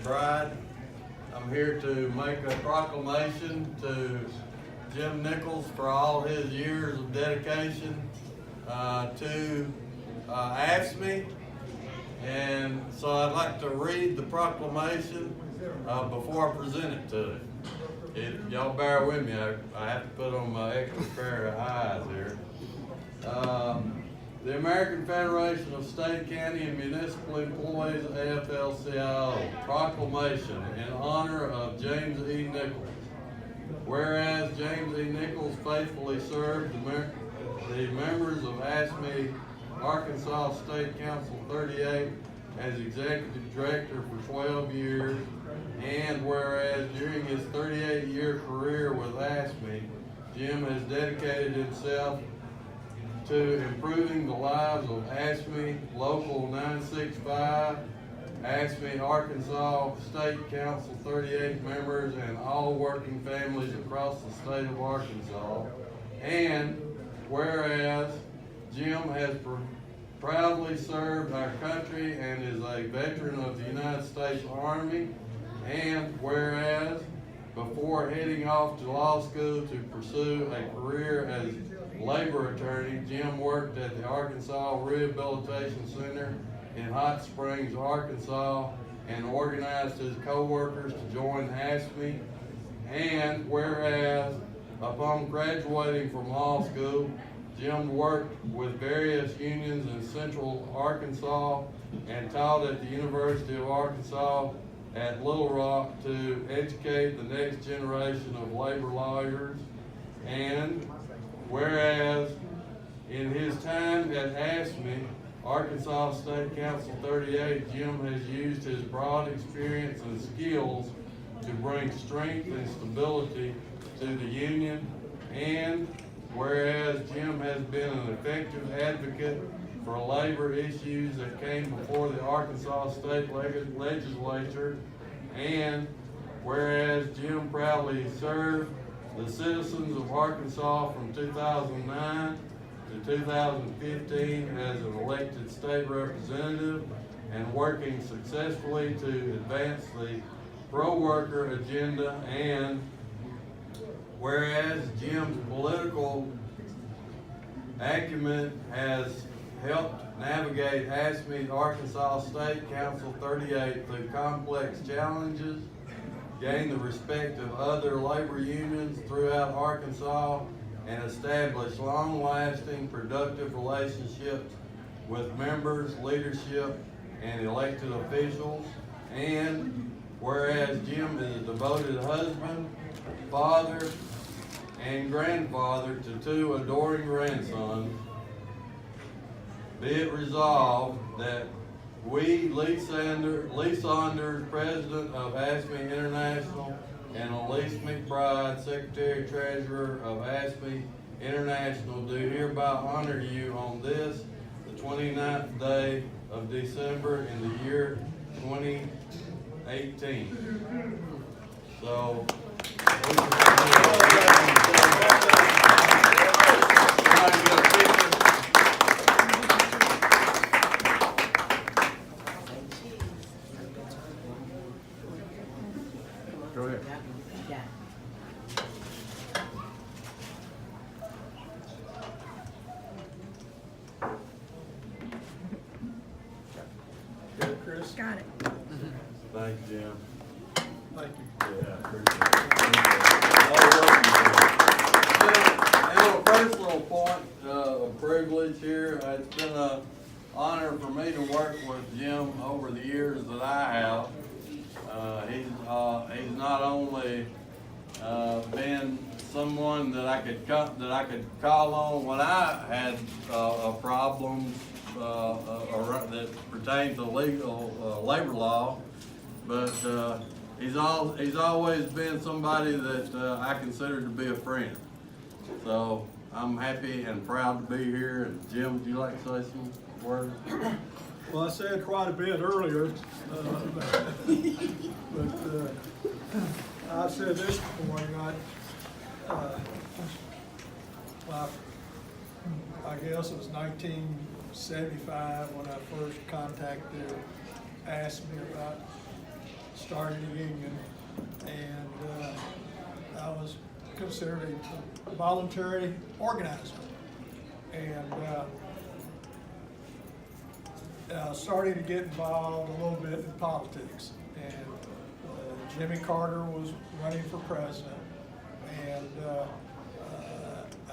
bride. I'm here to make a proclamation to Jim Nichols for all his years of dedication to AFSCME. And so I'd like to read the proclamation before I present it to him. Y'all bear with me, I have to put on my extra pair of eyes here. The American Federation of State, County, and Municipal Employees, AFL-CIO, proclamation in honor of James E. Nichols. Whereas James E. Nichols faithfully served the members of AFSCME Arkansas State Council 38 as Executive Director for 12 years, and whereas during his 38-year career with AFSCME, Jim has dedicated himself to improving the lives of AFSCME Local 965, AFSCME Arkansas State Council 38 members, and all working families across the state of Arkansas. And whereas Jim has proudly served our country and is a veteran of the United States Army, and whereas before heading off to law school to pursue a career as labor attorney, Jim worked at the Arkansas Rehabilitation Center in Hot Springs, Arkansas, and organized his co-workers to join AFSCME. And whereas upon graduating from law school, Jim worked with various unions in Central Arkansas and taught at the University of Arkansas at Little Rock to educate the next generation of labor lawyers. And whereas in his time at AFSCME, Arkansas State Council 38, Jim has used his broad experience and skills to bring strength and stability to the union. And whereas Jim has been an effective advocate for labor issues that came before the Arkansas State Legislature, and whereas Jim proudly served the citizens of Arkansas from 2009 to 2015 as an elected state representative and working successfully to advance the pro-worker agenda, and whereas Jim's political acumen has helped navigate AFSCME Arkansas State Council 38 through complex challenges, gain the respect of other labor unions throughout Arkansas, and establish long-lasting, productive relationships with members, leadership, and elected officials. And whereas Jim is a devoted husband, father, and grandfather to 2 adoring grandsons, be it resolved that we, Lee Saunders, President of AFSCME International, and Elise McBride, Secretary-Treasurer of AFSCME International, do hereby honor you on this, the 29th day of December in the year 2018. So, go ahead. Yeah. Good, Chris. Got it. Thanks, Jim. Thank you. Yeah, I appreciate it. And on a personal point of privilege here, it's been an honor for me to work with Jim over the years that I have. He's not only been someone that I could call on when I had a problem that pertained to legal labor law, but he's always been somebody that I consider to be a friend. So I'm happy and proud to be here. And Jim, would you like to say some words? Well, I said quite a bit earlier, but I said this morning. I guess it was 1975 when I first contacted, asked me about started a union, and I was considered a voluntary organizer. And starting to get involved a little bit in politics. And Jimmy Carter was running for president, and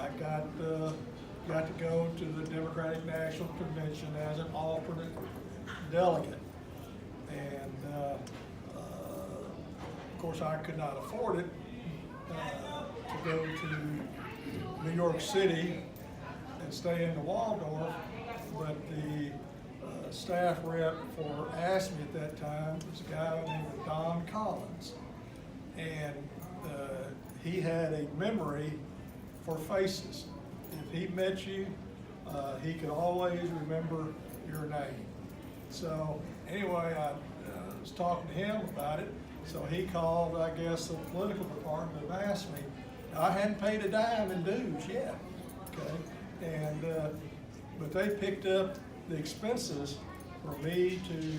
I got to go to the Democratic National Convention as an alternate delegate. And of course, I could not afford it to go to New York City and stay in the Waldorf, but the staff rep for AFSCME at that time was a guy named Don Collins, and he had a memory for faces. If he met you, he could always remember your name. So anyway, I was talking to him about it, so he called, I guess, the political department of AFSCME. I hadn't paid a dime in dues yet, okay? And but they picked up the expenses for me to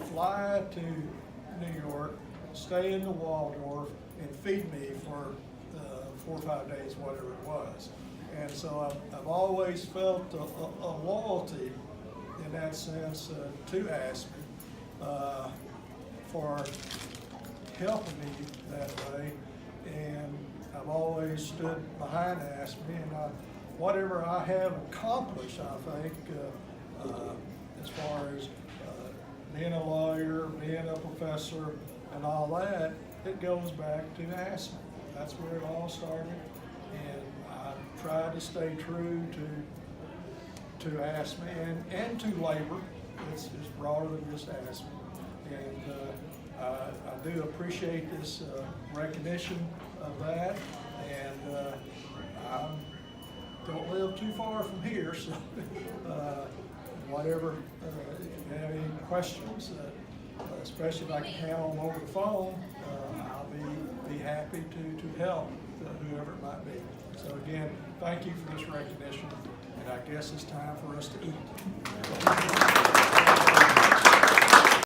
fly to New York, stay in the Waldorf, and feed me for 4 or 5 days, whatever it was. And so I've always felt a loyalty in that sense to AFSCME for helping me that way. And I've always stood behind AFSCME, and whatever I have accomplished, I think, as far as being a lawyer, being a professor, and all that, it goes back to AFSCME. That's where it all started, and I tried to stay true to AFSCME and to labor. It's broader than just AFSCME, and I do appreciate this recognition of that, and I don't live too far from here, so whatever, if you have any questions, especially if I can handle them over the phone, I'll be happy to help whoever it might be. So again, thank you for this recognition, and I guess it's time for us to eat.